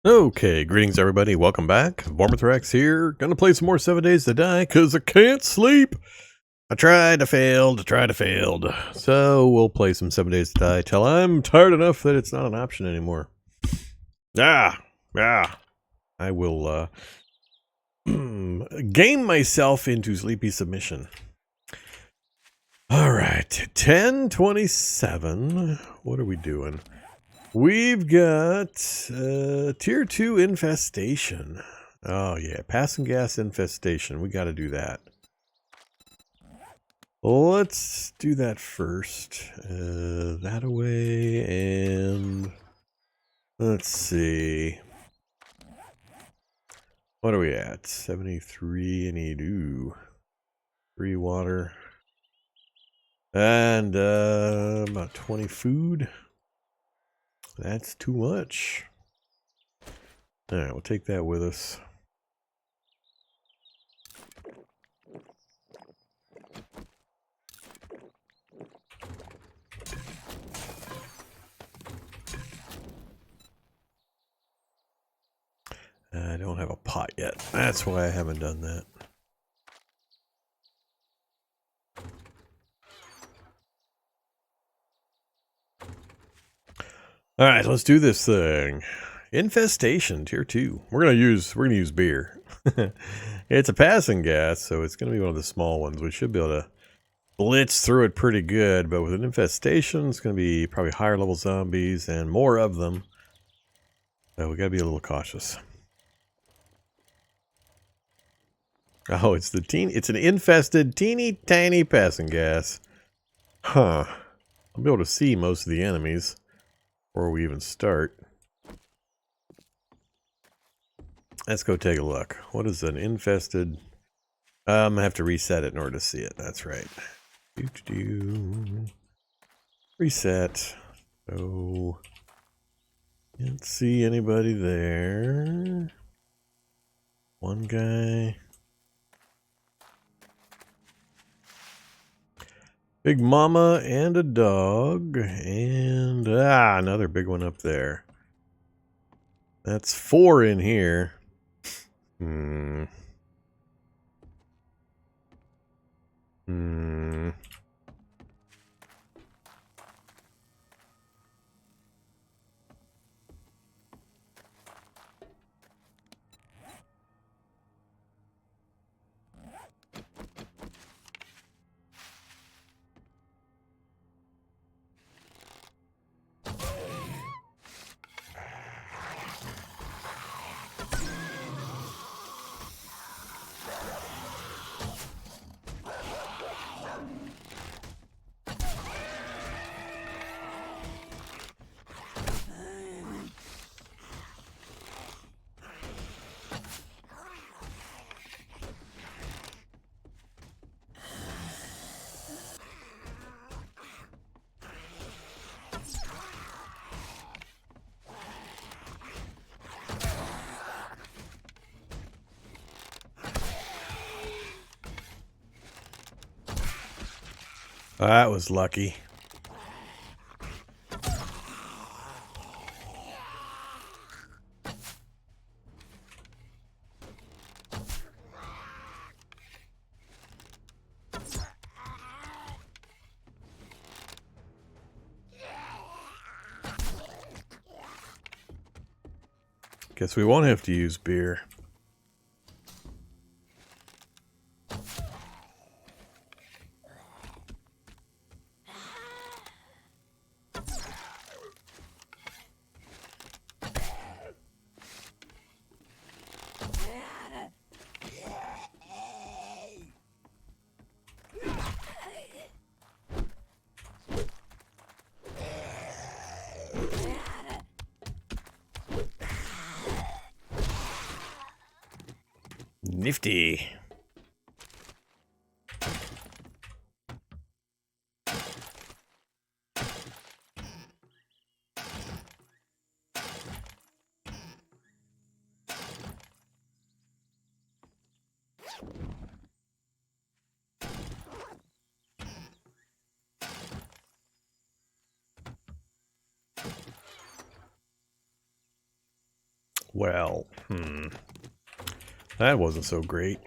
Okay, greetings everybody, welcome back. Vorm here, gonna play some more 7 Days to Die, cause I can't sleep! I tried, I failed. So, we'll play some 7 Days to Die till I'm tired enough that it's not an option anymore. I will, game myself into sleepy submission. Alright, 10:27, what are we doing? We've got tier 2 infestation. Oh yeah, passing gas infestation. We got to do that. Let's do that first. That away, and let's see. What are we at? 73. I need 3 water and about 20 food. That's too much. All right, we'll take that with us. I don't have a pot yet. That's why I haven't done that. All right, let's do this thing. Infestation, tier 2. We're gonna use beer. It's a passing gas, so it's gonna be one of the small ones. We should be able to blitz through it pretty good, but with an infestation, it's gonna be probably higher level zombies and more of them. So we gotta be a little cautious. Oh, it's an infested teeny tiny passing gas. Huh. I'll be able to see most of the enemies before we even start. Let's go take a look. What is an infested? I have to reset it in order to see it. That's right. Reset. So, can't see anybody there. One guy. Big mama and a dog. And, another big one up there. That's 4 in here. That was lucky. Guess we won't have to use beer. Nifty. Well, that wasn't so great.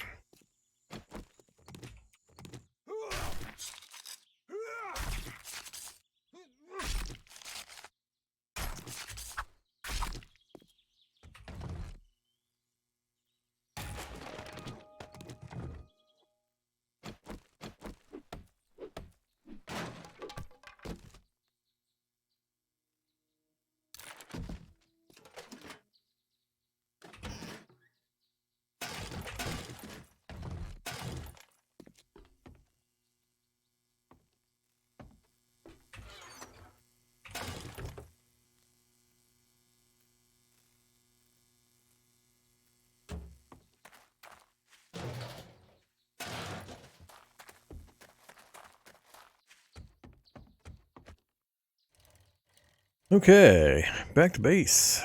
Okay, back to base.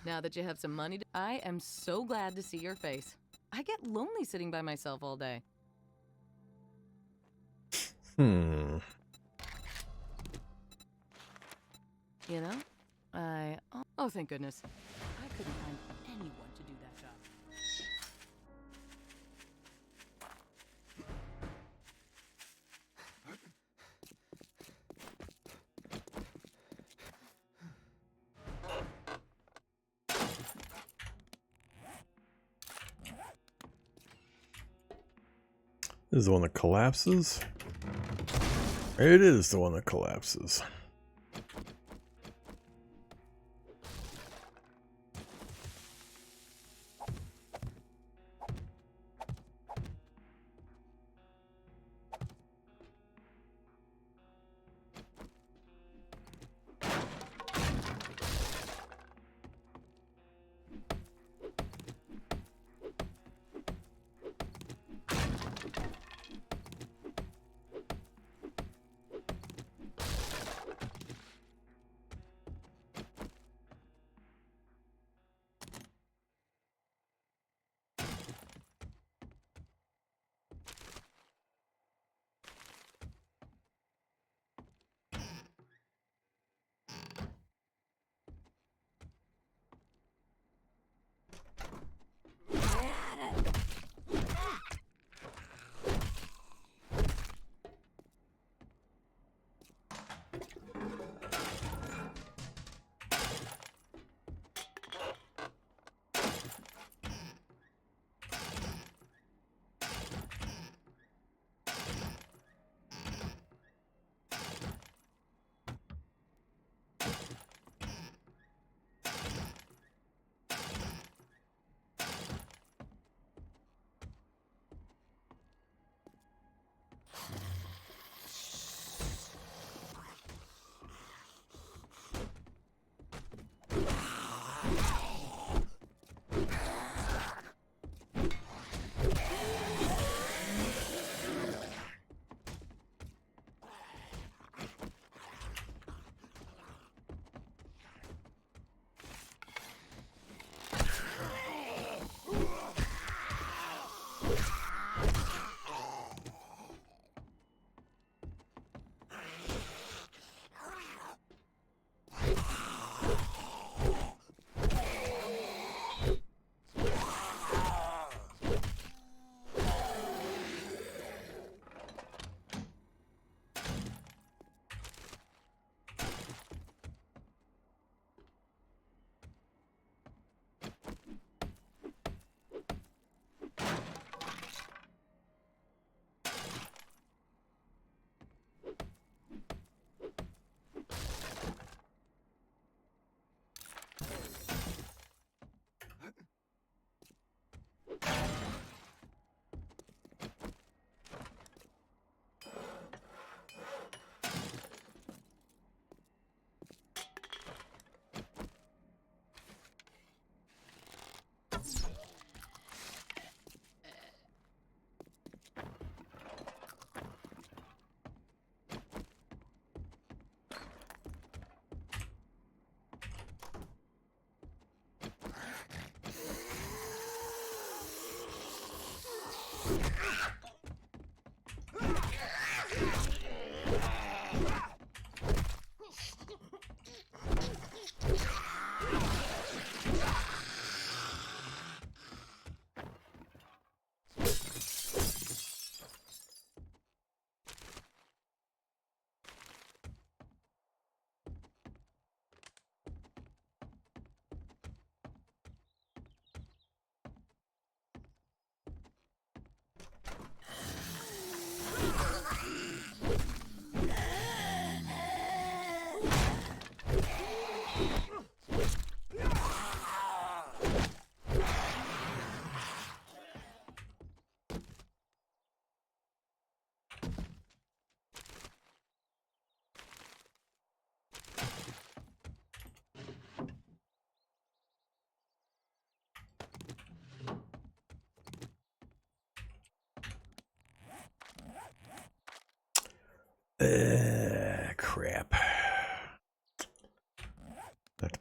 Now that you have some money, I am so glad to see your face. I get lonely sitting by myself all day. Hmm. You know, oh, thank goodness. I couldn't find anyone to do that job. This is the one that collapses? It is the one that collapses.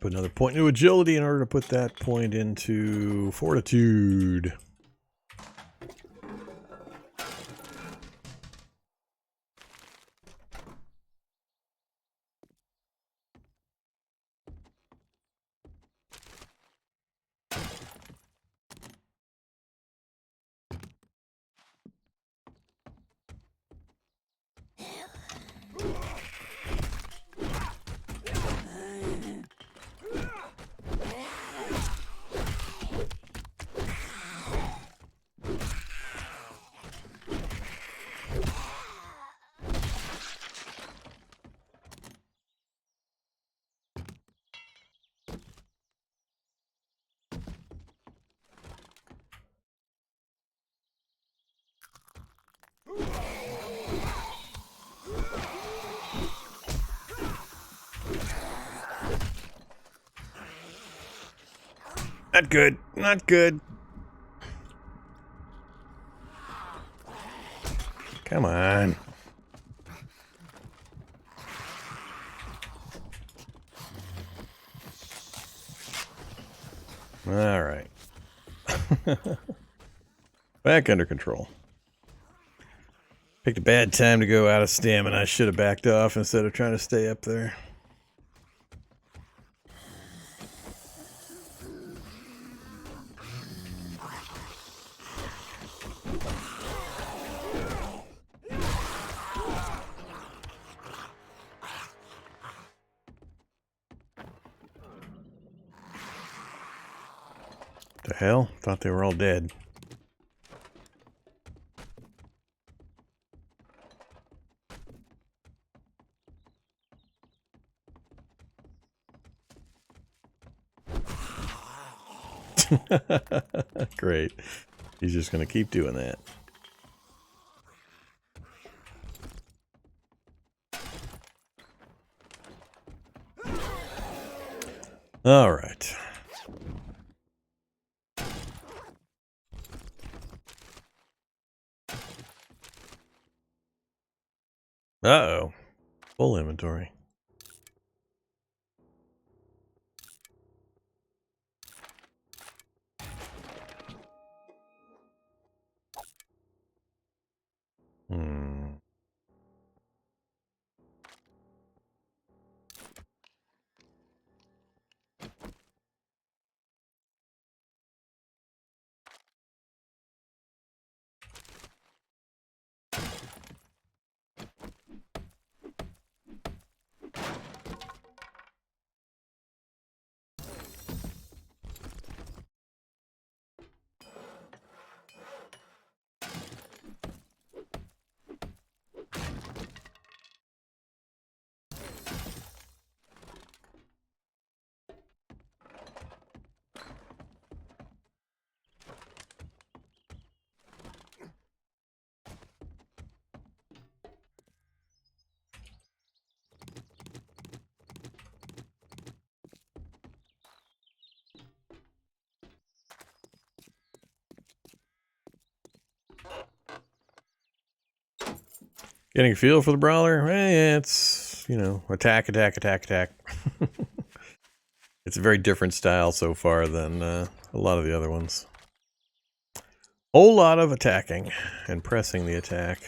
put another point into agility in order to put that point into fortitude. Not good. Not good. Come on. All right. Back under control. Picked a bad time to go out of stamina. I should have backed off instead of trying to stay up there. The hell? Thought they were all dead. Great. He's just going to keep doing that. All right. Uh-oh. Full inventory. Hmm. Getting a feel for the Brawler? Eh, it's, you know, attack, attack, attack, attack. It's a very different style so far than a lot of the other ones. Whole lot of attacking and pressing the attack.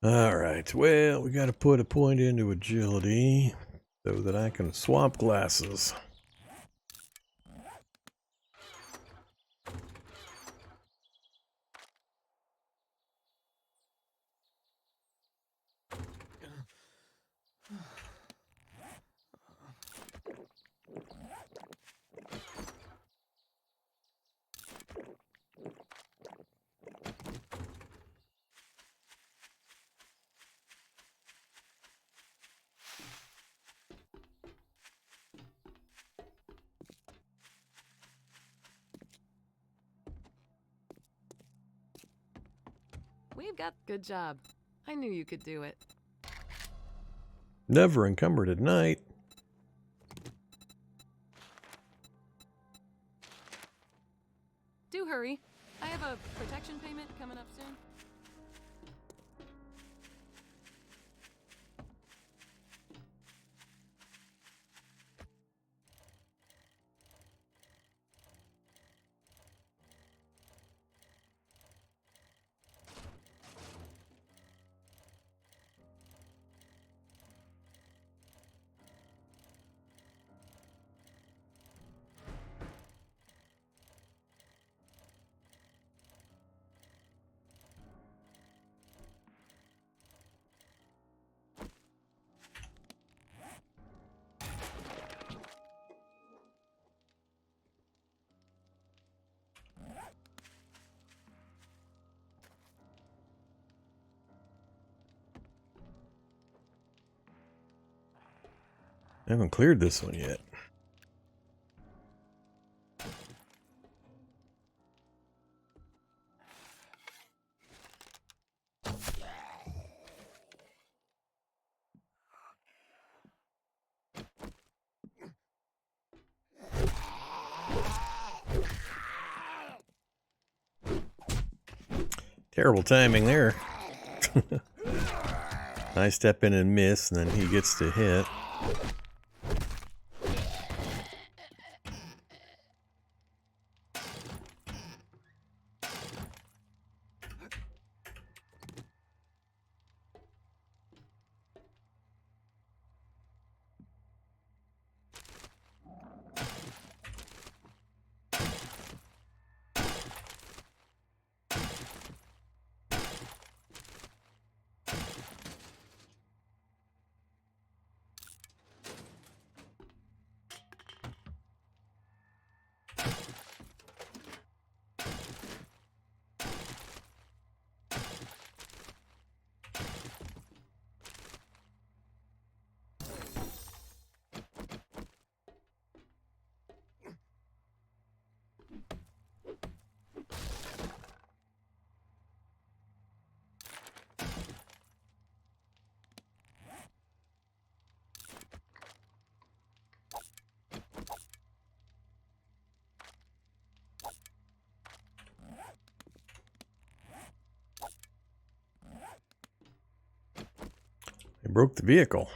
All right. Well, we got to put a point into agility so that I can swap glasses. We've got good job. I knew you could do it. Never encumbered at night. Do hurry. I have a protection payment coming up soon. I haven't cleared this one yet. Terrible timing there. I step in and miss, and then he gets to hit. I broke the vehicle.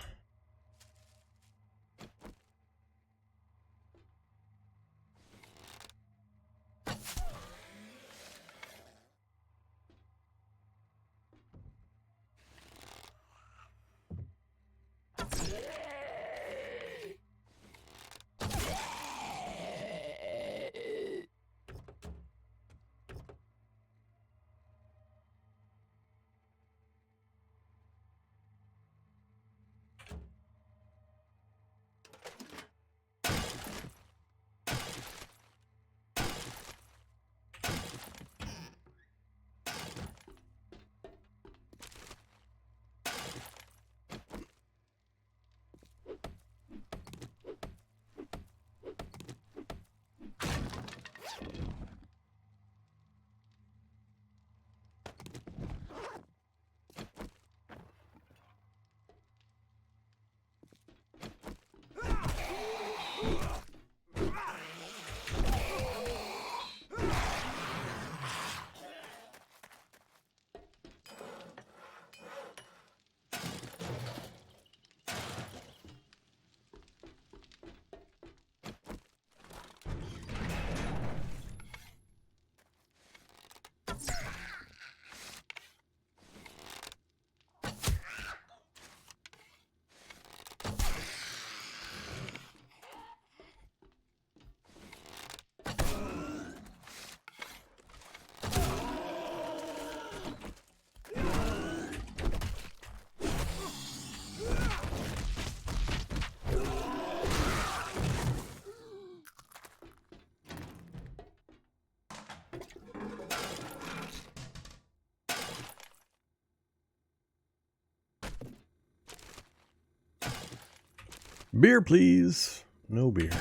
Beer, please. No beer.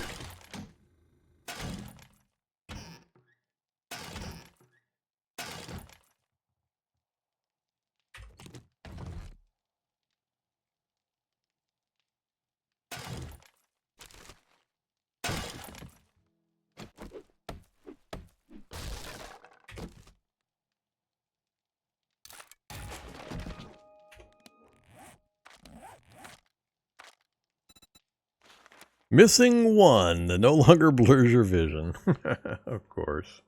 Missing one that no longer blurs your vision. Of course.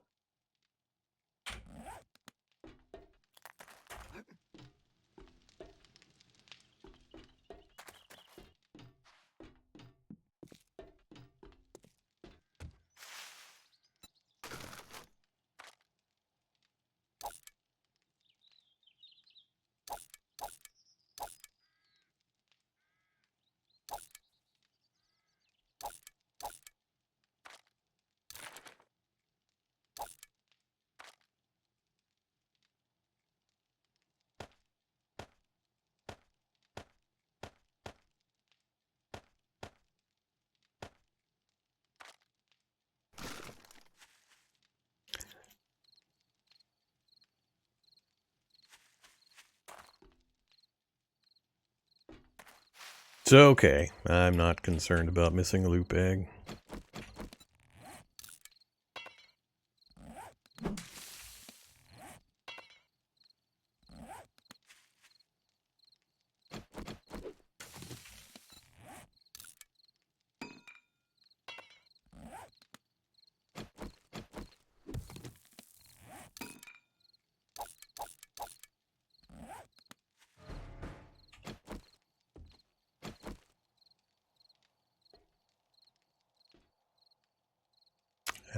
It's okay. I'm not concerned about missing a loop egg.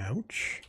Ouch.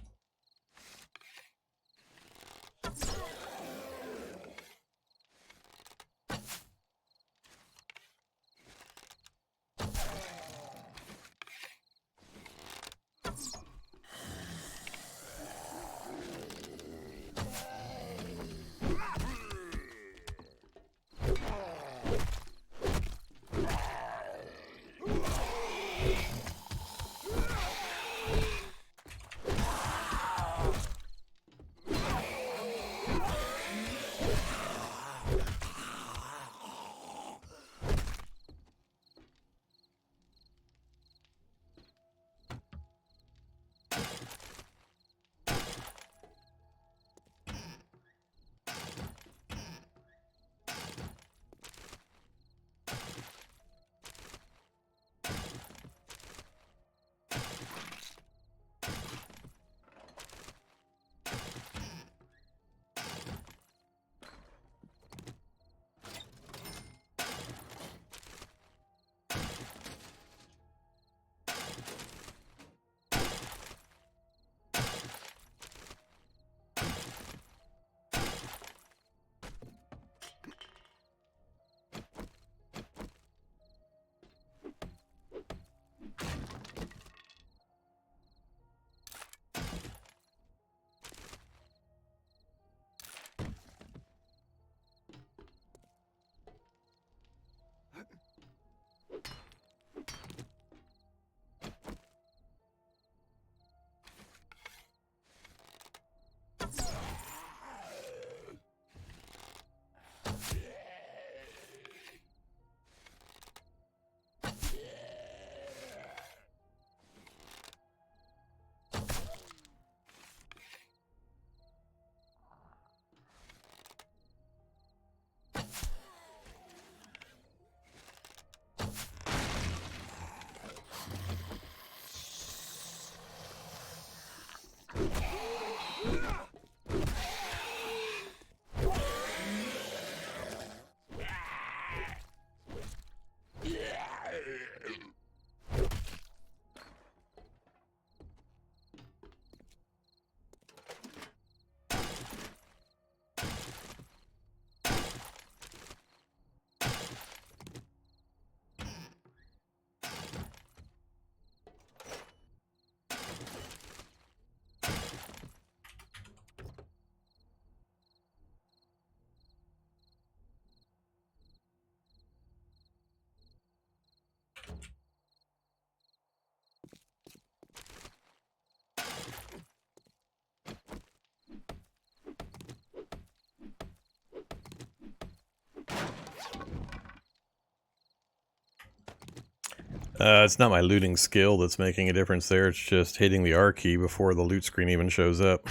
It's not my looting skill that's making a difference there. It's just hitting the R key before the loot screen even shows up.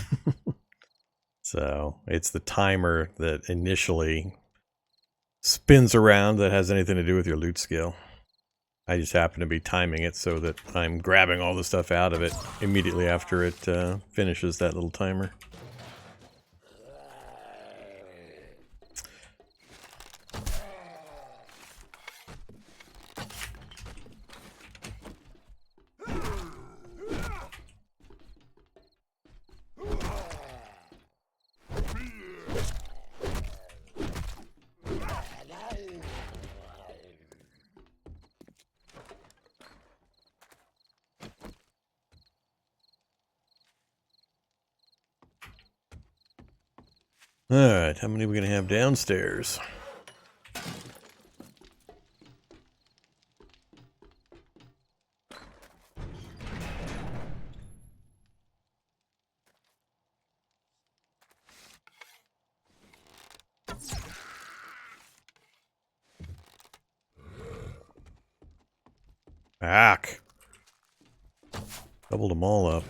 So it's the timer that initially spins around that has anything to do with your loot skill. I just happen to be timing it so that I'm grabbing all the stuff out of it immediately after it finishes that little timer. Alright, how many are we going to have downstairs? Back. Doubled them all up.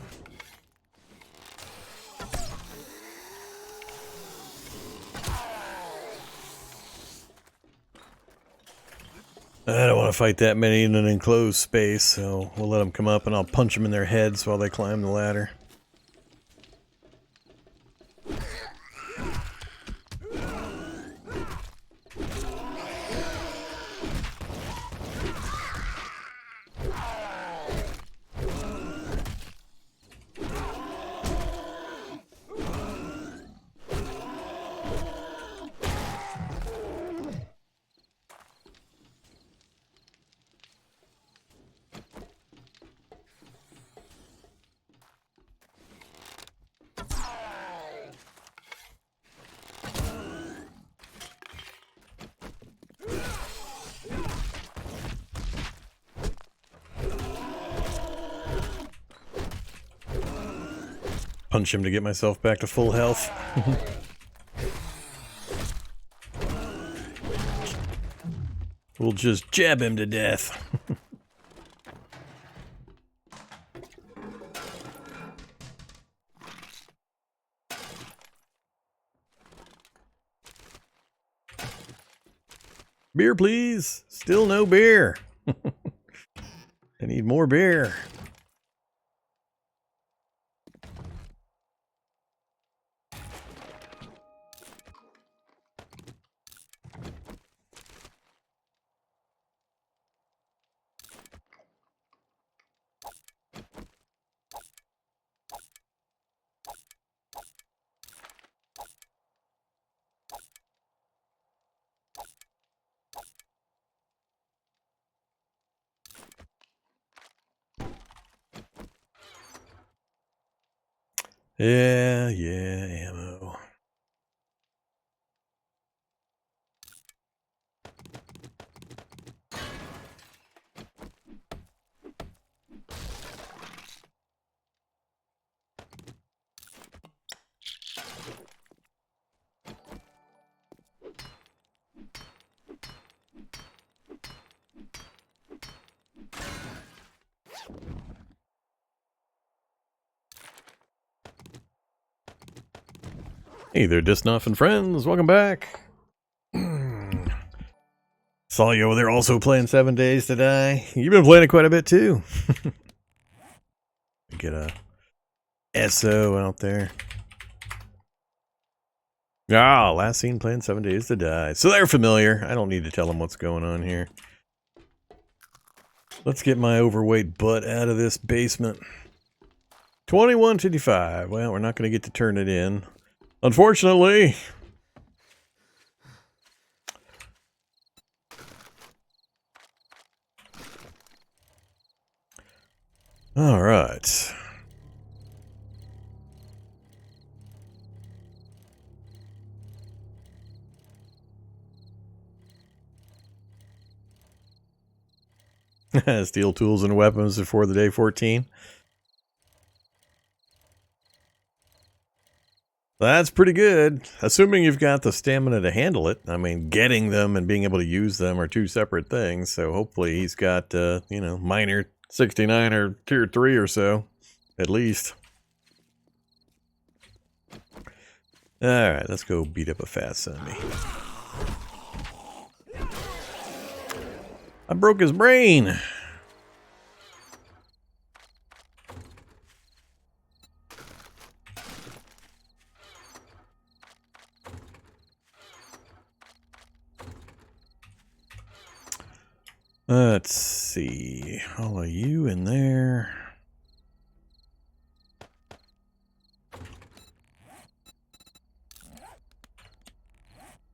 I don't want to fight that many in an enclosed space, so we'll let them come up and I'll punch them in their heads while they climb the ladder. Punch him to get myself back to full health. We'll just jab him to death. Beer, please. Still no beer. I need more beer. Yeah, ammo. Hey there, Disnoff and friends. Welcome back. Saw you over there also playing 7 Days to Die. You've been playing it quite a bit too. Get a SO out there. Ah, last seen playing 7 Days to Die. So they're familiar. I don't need to tell them what's going on here. Let's get my overweight butt out of this basement. 2155. Well, we're not going to get to turn it in, unfortunately. All right. Steel tools and weapons before the day 14. That's pretty good. Assuming you've got the stamina to handle it. I mean, getting them and being able to use them are two separate things. So hopefully he's got, you know, minor 69 or tier 3 or so, at least. Alright, let's go beat up a fast zombie. I broke his brain! Let's see. All of you in there.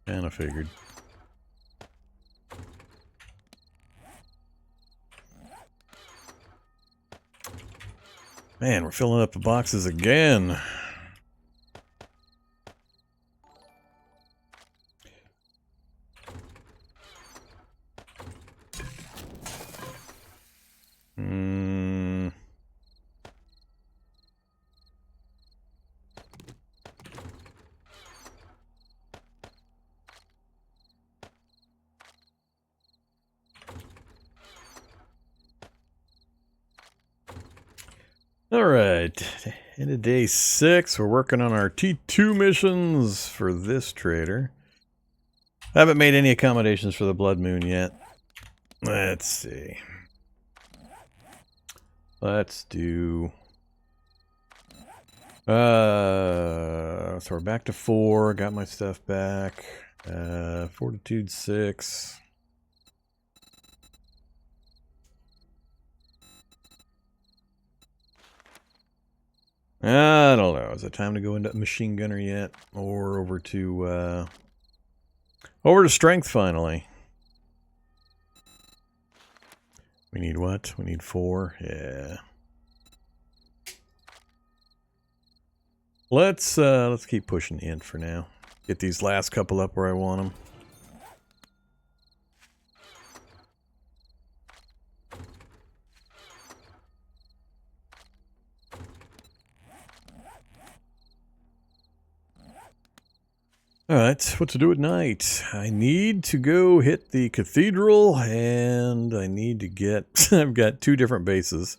Kinda figured. Man, we're filling up the boxes again. Alright, into day 6, we're working on our T2 missions for this trader. I haven't made any accommodations for the Blood Moon yet. Let's see. Let's do... so we're back to 4, got my stuff back. Fortitude 6. I don't know. Is it time to go into machine gunner yet, or over to strength finally? We need what? We need 4. Yeah. Let's keep pushing int for now. Get these last couple up where I want them. Alright, what to do at night? I need to go hit the Cathedral, and I need to get... I've got 2 different bases.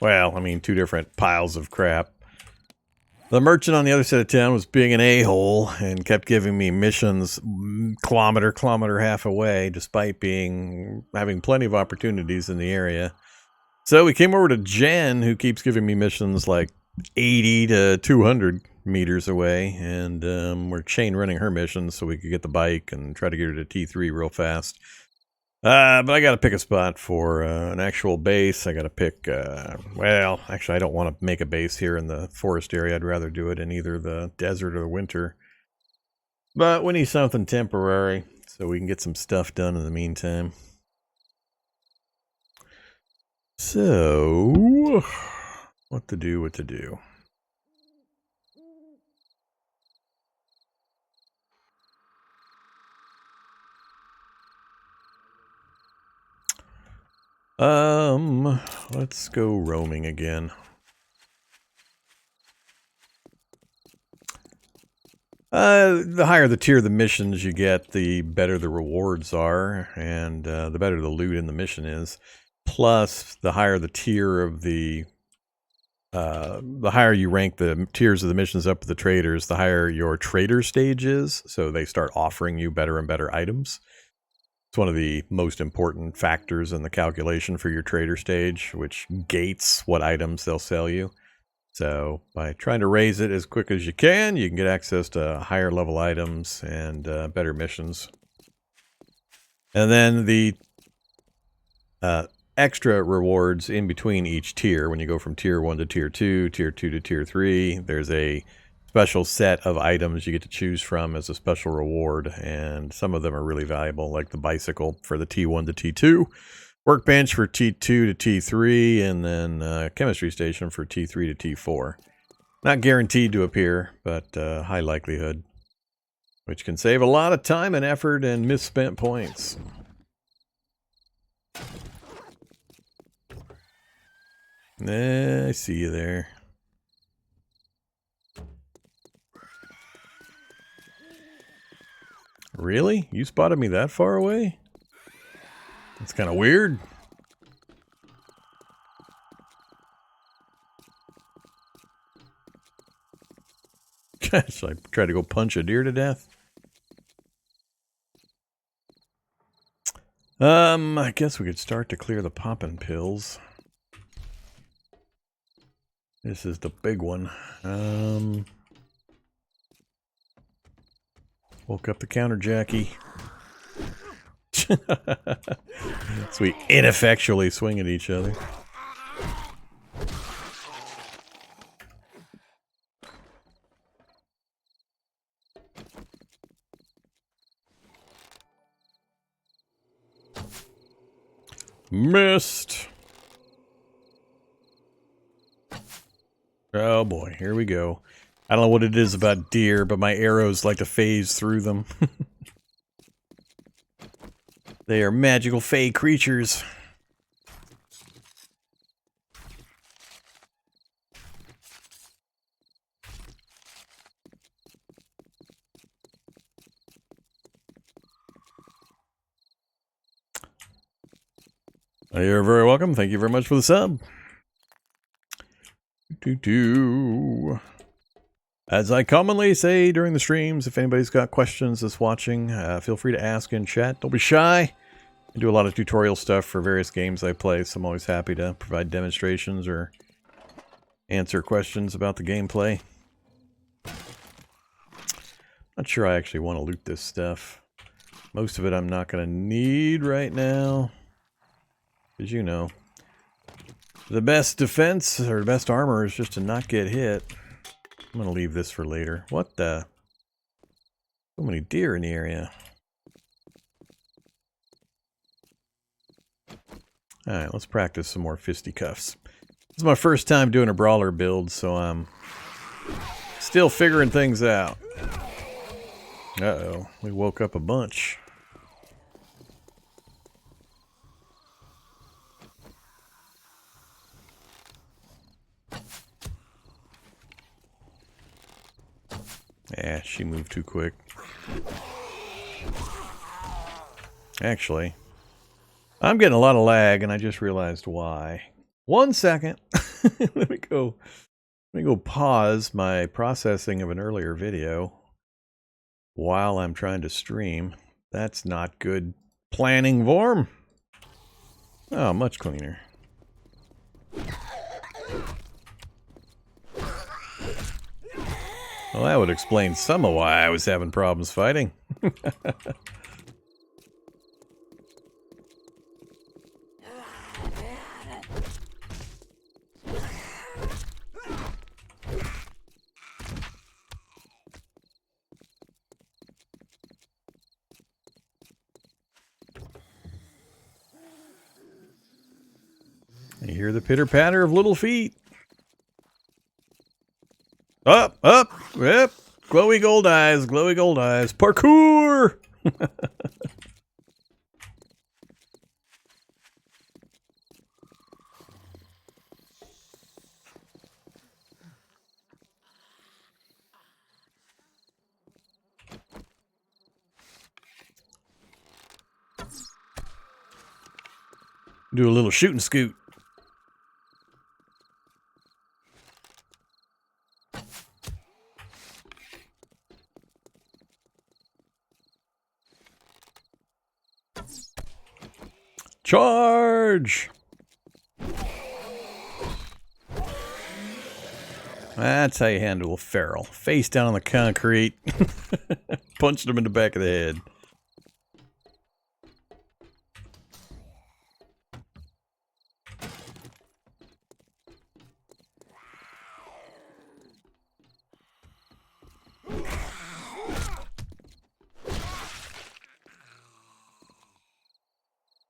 Well, I mean 2 different piles of crap. The merchant on the other side of town was being an a-hole and kept giving me missions kilometer half away, despite having plenty of opportunities in the area. So we came over to Jen, who keeps giving me missions like 80 to 200 meters away, and we're chain running her missions so we could get the bike and try to get her to T3 real fast. But I gotta pick a spot for an actual base. I gotta pick, well, actually I don't want to make a base here in the forest area. I'd rather do it in either the desert or the winter. But we need something temporary so we can get some stuff done in the meantime. So, what to do? Let's go roaming again. The higher the tier of the missions you get, the better the rewards are, and the better the loot in the mission is. Plus, the higher the tier of the higher you rank the tiers of the missions up with the traders, the higher your trader stage is, so they start offering you better and better items. It's one of the most important factors in the calculation for your trader stage, which gates what items they'll sell you. So by trying to raise it as quick as you can get access to higher level items and better missions. And then the extra rewards in between each tier, when you go from tier 1 to tier 2, tier 2 to tier 3, there's a special set of items you get to choose from as a special reward, and some of them are really valuable, like the bicycle for the T1 to T2, workbench for T2 to T3, and then chemistry station for T3 to T4. Not guaranteed to appear, but high likelihood, which can save a lot of time and effort and misspent points. I see you there. Really? You spotted me that far away? That's kind of weird. Gosh, I tried to go punch a deer to death. I guess we could start to clear the poppin' pills. This is the big one. Woke up the counter, Jackie. So we ineffectually swing at each other. Missed. Oh boy, here we go. I don't know what it is about deer, but my arrows like to phase through them. They are magical fey creatures. You're very welcome. Thank you very much for the sub. As I commonly say during the streams, if anybody's got questions that's watching, feel free to ask in chat. Don't be shy. I do a lot of tutorial stuff for various games I play, so I'm always happy to provide demonstrations or answer questions about the gameplay. Not sure I actually want to loot this stuff. Most of it I'm not going to need right now. Because, you know, the best defense or the best armor is just to not get hit. I'm going to leave this for later. What the? So many deer in the area. Alright, let's practice some more fisticuffs. This is my first time doing a brawler build, so I'm still figuring things out. Uh-oh, we woke up a bunch. Yeah, she moved too quick. Actually, I'm getting a lot of lag, and I just realized why. 1 second. Let me go pause my processing of an earlier video while I'm trying to stream. That's not good planning, Vorm. Oh, much cleaner. Well, that would explain some of why I was having problems fighting. You hear the pitter-patter of little feet. Up, up, yep. Glowy gold eyes, glowy gold eyes. Parkour! Do a little shoot and scoot. Charge! That's how you handle a feral. Face down on the concrete. Punched him in the back of the head.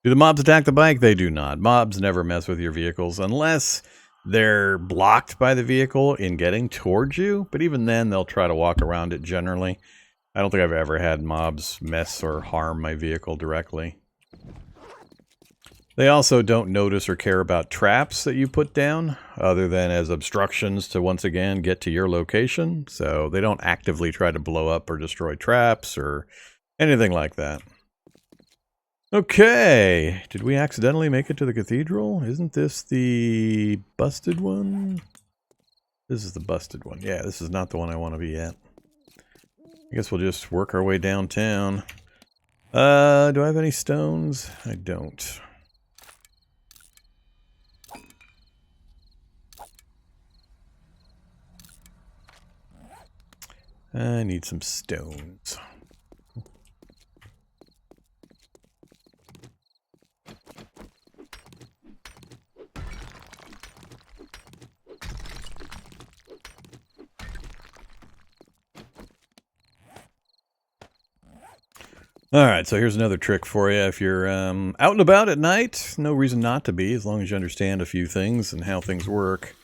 Do the mobs attack the bike? They do not. Mobs never mess with your vehicles unless they're blocked by the vehicle in getting towards you. But even then, they'll try to walk around it generally. I don't think I've ever had mobs mess or harm my vehicle directly. They also don't notice or care about traps that you put down, other than as obstructions to, once again, get to your location. So they don't actively try to blow up or destroy traps or anything like that. Okay, did we accidentally make it to the cathedral? Isn't this the busted one? This is the busted one. Yeah, this is not the one I want to be at. I guess we'll just work our way downtown. Do I have any stones? I don't. I need some stones. Alright, so here's another trick for you. If you're out and about at night, no reason not to be, as long as you understand a few things and how things work.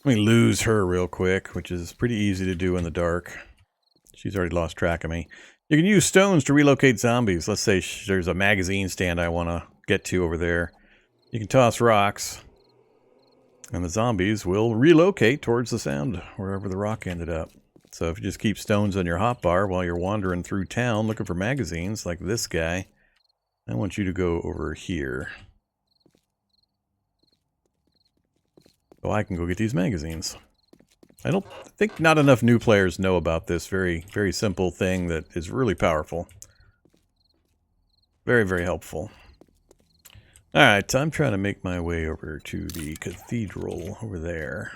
Let me lose her real quick, which is pretty easy to do in the dark. She's already lost track of me. You can use stones to relocate zombies. Let's say there's a magazine stand I want to get to over there. You can toss rocks, and the zombies will relocate towards the sound, wherever the rock ended up. So if you just keep stones on your hotbar while you're wandering through town looking for magazines, like this guy, I want you to go over here. So I can go get these magazines. I don't think not enough new players know about this very, very simple thing that is really powerful. Very, very helpful. Alright, I'm trying to make my way over to the cathedral over there.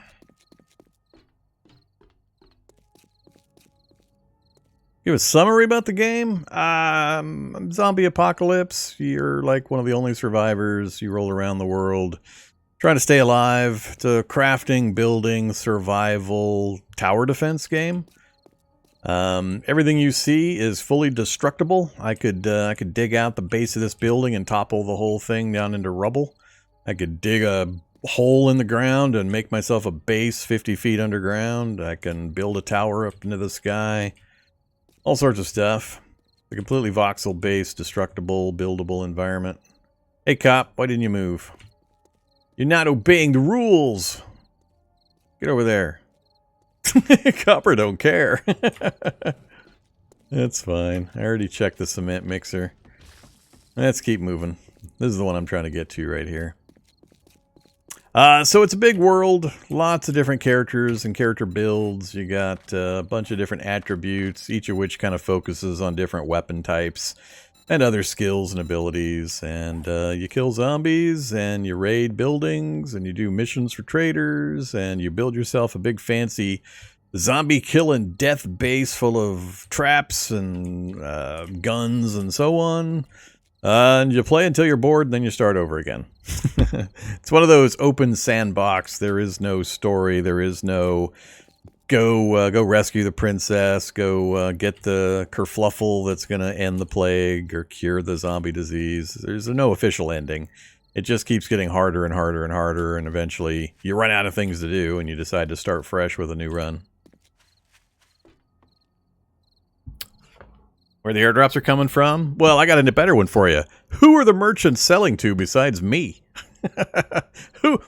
Give a summary about the game. Zombie apocalypse. You're like one of the only survivors. You roll around the world trying to stay alive. It's a crafting, building, survival, tower defense game. Everything you see is fully destructible. I could dig out the base of this building and topple the whole thing down into rubble. I could dig a hole in the ground and make myself a base 50 feet underground. I can build a tower up into the sky. All sorts of stuff. A completely voxel-based, destructible, buildable environment. Hey cop, why didn't you move? You're not obeying the rules! Get over there. Copper don't care. That's fine. I already checked the cement mixer. Let's keep moving. This is the one I'm trying to get to right here. So it's a big world, lots of different characters and character builds. You got a bunch of different attributes, each of which kind of focuses on different weapon types and other skills and abilities. And you kill zombies, and you raid buildings, and you do missions for traders, and you build yourself a big fancy zombie killing death base full of traps and guns and so on. And you play until you're bored, and then you start over again. It's one of those open sandbox. There is no story. There is no go rescue the princess. Go get the kerfluffle that's going to end the plague or cure the zombie disease. There's no official ending. It just keeps getting harder and harder and harder, and eventually you run out of things to do, and you decide to start fresh with a new run. Where the airdrops are coming from? Well, I got a better one for you. Who are the merchants selling to besides me?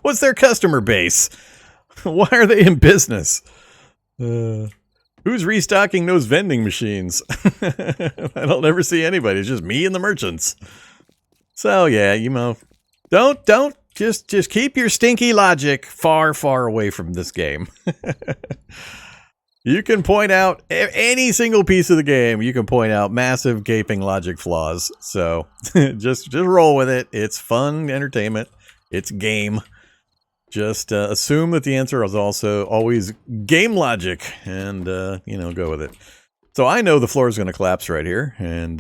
What's their customer base? Why are they in business? Who's restocking those vending machines? I don't ever see anybody. It's just me and the merchants. So yeah, you know, just keep your stinky logic far, far away from this game. You can point out any single piece of the game. You can point out massive gaping logic flaws. So just roll with it. It's fun entertainment. It's game. Just assume that the answer is also always game logic, and you know, go with it. So I know the floor is going to collapse right here, and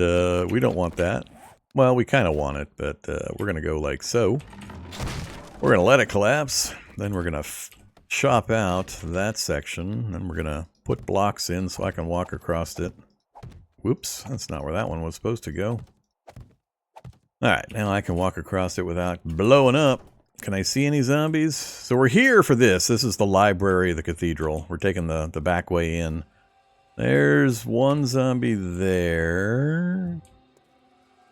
we don't want that. Well, we kind of want it, but we're going to go like so. We're going to let it collapse. Then we're going to chop out that section, and we're going to put blocks in so I can walk across it. Whoops, that's not where that one was supposed to go. Alright, now I can walk across it without blowing up. Can I see any zombies? So we're here for this. This is the library of the cathedral. We're taking the back way in. There's one zombie there.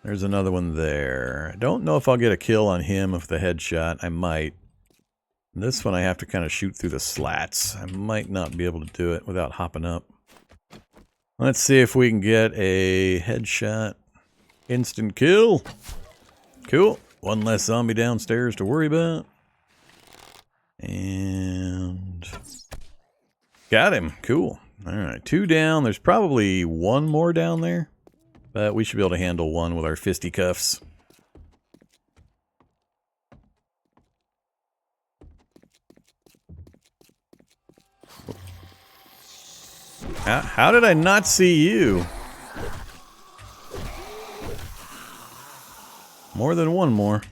There's another one there. I don't know if I'll get a kill on him with the headshot. I might. This one I have to kind of shoot through the slats. I might not be able to do it without hopping up. Let's see if we can get a headshot. Instant kill. Cool. One less zombie downstairs to worry about. And got him. Cool. All right, 2 down. There's probably 1 more down there, but we should be able to handle 1 with our fisticuffs. How did I not see you? More than 1 more.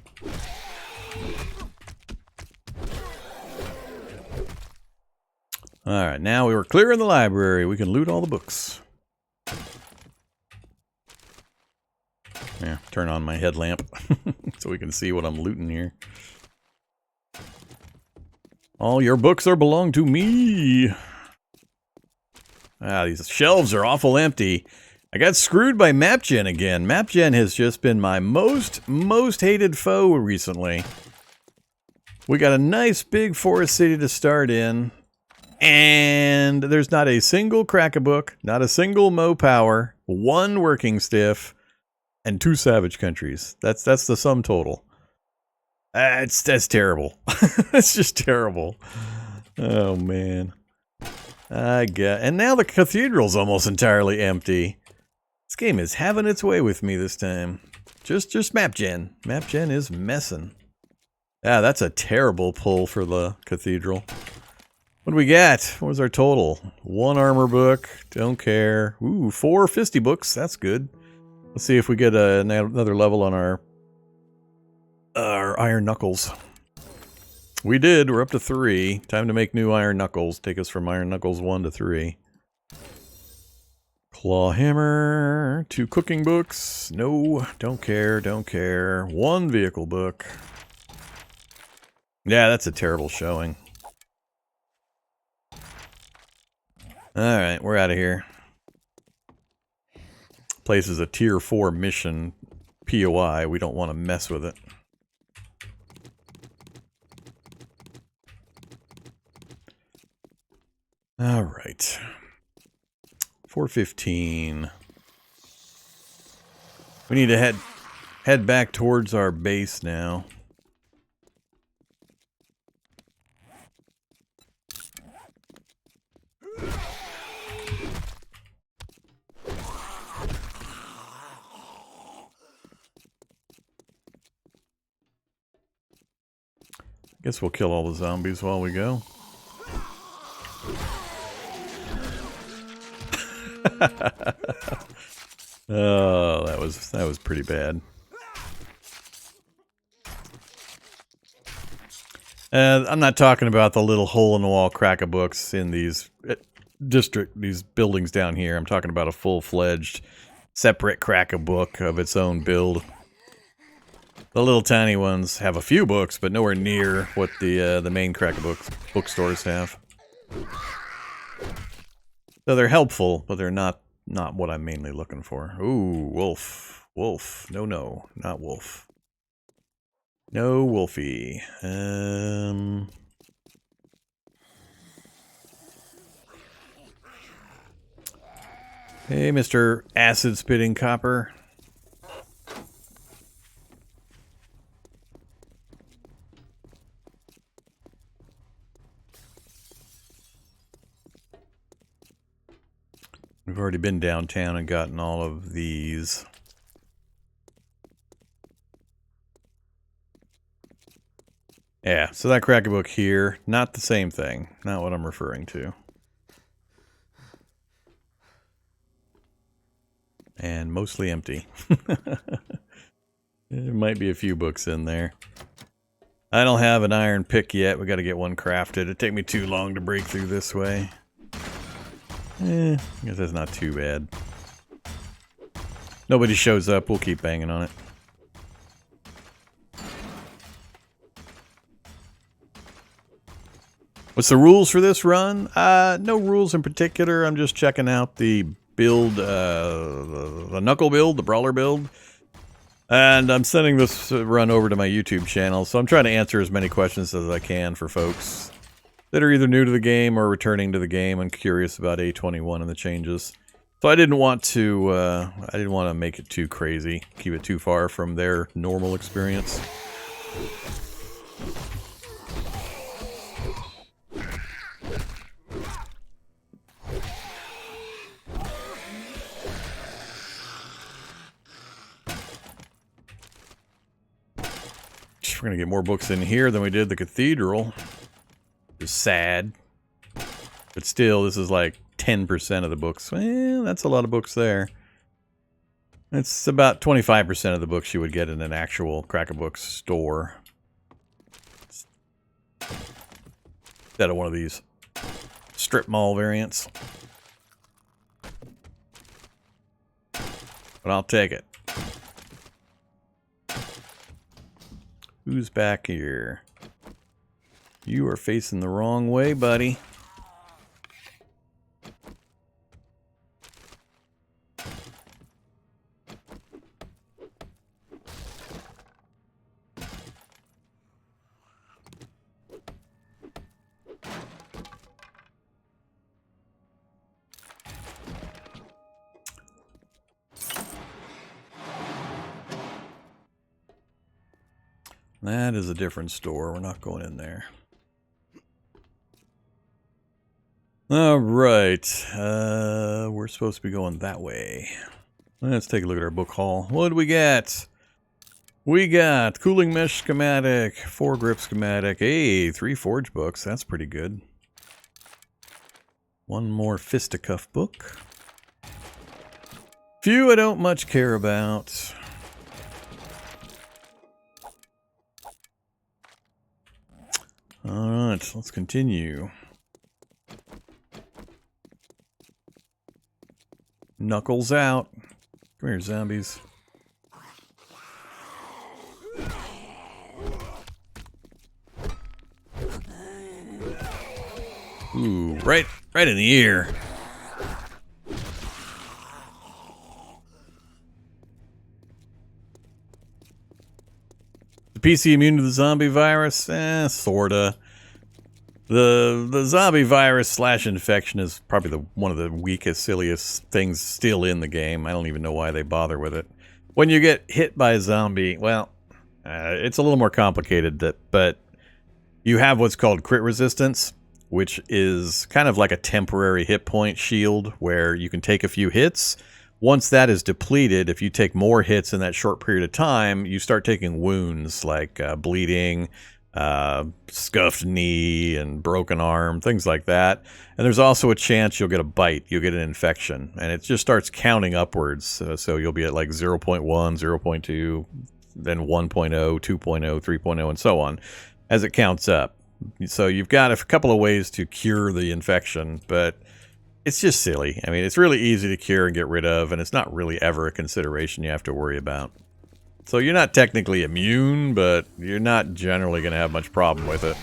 Alright, now we were clearing the library. We can loot all the books. Yeah, turn on my headlamp so we can see what I'm looting here. All your books are belong to me. Ah, these shelves are awful empty. I got screwed by MapGen again. MapGen has just been my most hated foe recently. We got a nice big forest city to start in, and there's not a single crack-a-book, not a single Mo Power, 1 working stiff, and 2 savage countries. That's the sum total. That's terrible. That's just terrible. Oh man. And now the Cathedral's almost entirely empty. This game is having its way with me this time. Just MapGen. MapGen is messing. Ah, that's a terrible pull for the Cathedral. What do we got? What was our total? 1 armor book. Don't care. Ooh, 4 fisty books. That's good. Let's see if we get another level on our iron knuckles. We did. We're up to 3. Time to make new iron knuckles. Take us from iron knuckles 1 to 3. Claw hammer. 2 cooking books. No, don't care, don't care. 1 vehicle book. Yeah, that's a terrible showing. Alright, we're out of here. Place is a tier 4 mission POI. We don't want to mess with it. Alright. 4:15. We need to head back towards our base now. Guess we'll kill all the zombies while we go. Oh, that was pretty bad. I'm not talking about the little hole-in-the-wall crack-a-books in these these buildings down here. I'm talking about a full-fledged, separate crack-a-book of its own build. The little tiny ones have a few books, but nowhere near what the main crack-a-book bookstores have. So they're helpful, but they're not what I'm mainly looking for. Ooh, wolf. Wolf. No, not wolf. No wolfie. Hey, Mr. Acid-spitting copper. We've already been downtown and gotten all of these. Yeah, so that crack-a-book here, not the same thing. Not what I'm referring to. And mostly empty. There might be a few books in there. I don't have an iron pick yet. We got to get one crafted. It'd take me too long to break through this way. I guess that's not too bad. Nobody shows up. We'll keep banging on it. What's the rules for this run? No rules in particular. I'm just checking out the build, the Knuckle build, the Brawler build. And I'm sending this run over to my YouTube channel, so I'm trying to answer as many questions as I can for folks that are either new to the game or returning to the game and curious about A21 and the changes. So I didn't want to make it too crazy, keep it too far from their normal experience. We're gonna get more books in here than we did the Cathedral. It's sad. But still, this is like 10% of the books. Well, that's a lot of books there. It's about 25% of the books you would get in an actual Crack-A-Book store. Instead of one of these strip mall variants. But I'll take it. Who's back here? You are facing the wrong way, buddy. That is a different store. We're not going in there. All right. We're supposed to be going that way. Let's take a look at our book haul. What do we got? We got cooling mesh schematic, 4-grip schematic, hey, 3 forge books. That's pretty good. 1 more fisticuff book. Few I don't much care about. Alright, let's continue. Knuckles out. Come here, zombies. Ooh, right in the ear. The PC immune to the zombie virus? Sorta. The zombie virus / infection is probably one of the weakest, silliest things still in the game. I don't even know why they bother with it. When you get hit by a zombie, well, it's a little more complicated, but you have what's called crit resistance, which is kind of like a temporary hit point shield where you can take a few hits. Once that is depleted, if you take more hits in that short period of time, you start taking wounds like bleeding, scuffed knee and broken arm, things like that. And there's also a chance you'll get a bite, you'll get an infection, and it just starts counting upwards. So you'll be at like 0.1, 0.2, then 1.0, 2.0, 3.0, and so on as it counts up. So you've got a couple of ways to cure the infection, but it's just silly. I mean, it's really easy to cure and get rid of, and it's not really ever a consideration you have to worry about. So you're not technically immune, but you're not generally going to have much problem with it.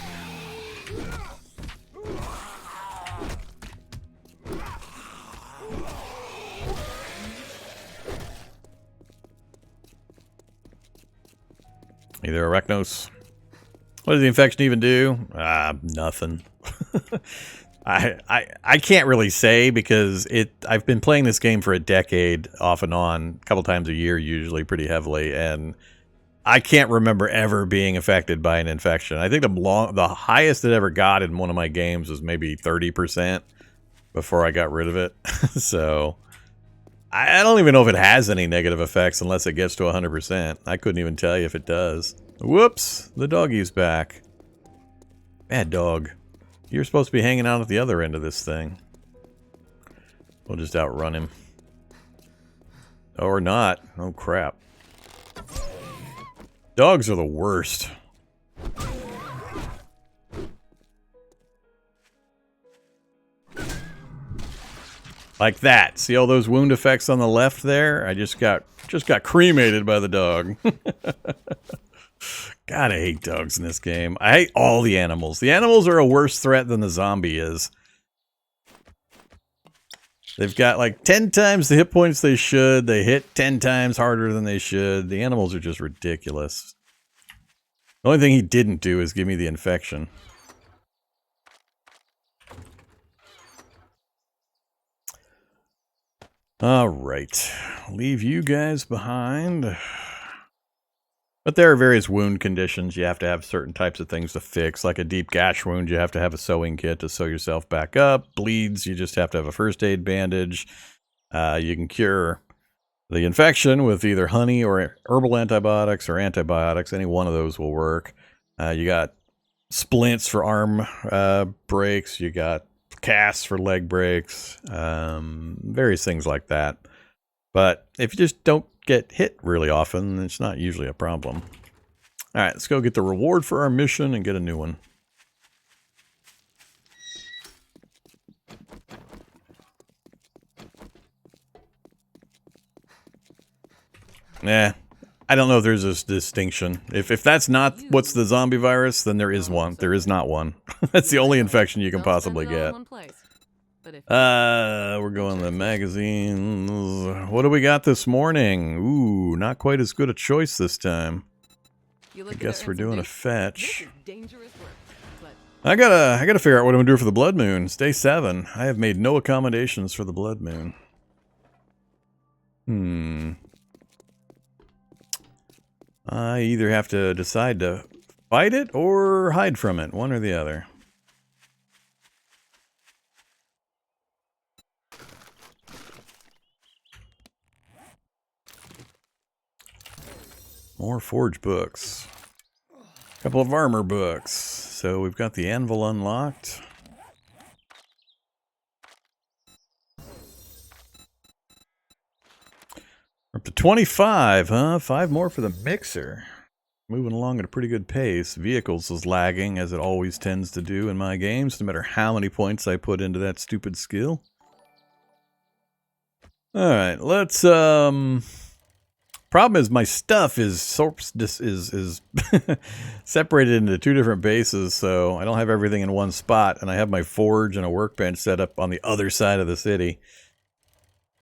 Either Arachnos. What does the infection even do? Nothing. I can't really say because I've been playing this game for a decade off and on, a couple times a year usually, pretty heavily, and I can't remember ever being affected by an infection. I think the highest it ever got in one of my games was maybe 30% before I got rid of it. So I don't even know if it has any negative effects unless it gets to 100%. I couldn't even tell you if it does. Whoops, the doggie's back. Bad dog. You're supposed to be hanging out at the other end of this thing. We'll just outrun him. Or not. Oh, crap. Dogs are the worst. Like that. See all those wound effects on the left there? I just got cremated by the dog. God, I hate dogs in this game. I hate all the animals. The animals are a worse threat than the zombie is. They've got like 10 times the hit points they should. They hit 10 times harder than they should. The animals are just ridiculous. The only thing he didn't do is give me the infection. All right. Leave you guys behind. But there are various wound conditions. You have to have certain types of things to fix. Like a deep gash wound, you have to have a sewing kit to sew yourself back up. Bleeds, you just have to have a first aid bandage. You can cure the infection with either honey or herbal antibiotics or antibiotics. Any one of those will work. You got splints for arm breaks. You got casts for leg breaks. Various things like that. But if you just don't get hit really often, it's not usually a problem. All right, let's go get the reward for our mission and get a new one. I don't know if there's this distinction. If that's not what's the zombie virus, then there is one. There is not one. That's the only infection you can possibly get. We're going to the magazines. What do we got this morning? Ooh, not quite as good a choice this time. I guess we're doing a fetch. I gotta figure out what I'm gonna do for the blood moon. It's day 7. I have made no accommodations for the blood moon. I either have to decide to fight it or hide from it, one or the other. More forge books. A couple of armor books. So we've got the anvil unlocked. We're up to 25, huh? 5 more for the mixer. Moving along at a pretty good pace. Vehicles is lagging, as it always tends to do in my games, no matter how many points I put into that stupid skill. Alright, let's, problem is my stuff is separated into 2 different bases, so I don't have everything in one spot, and I have my forge and a workbench set up on the other side of the city.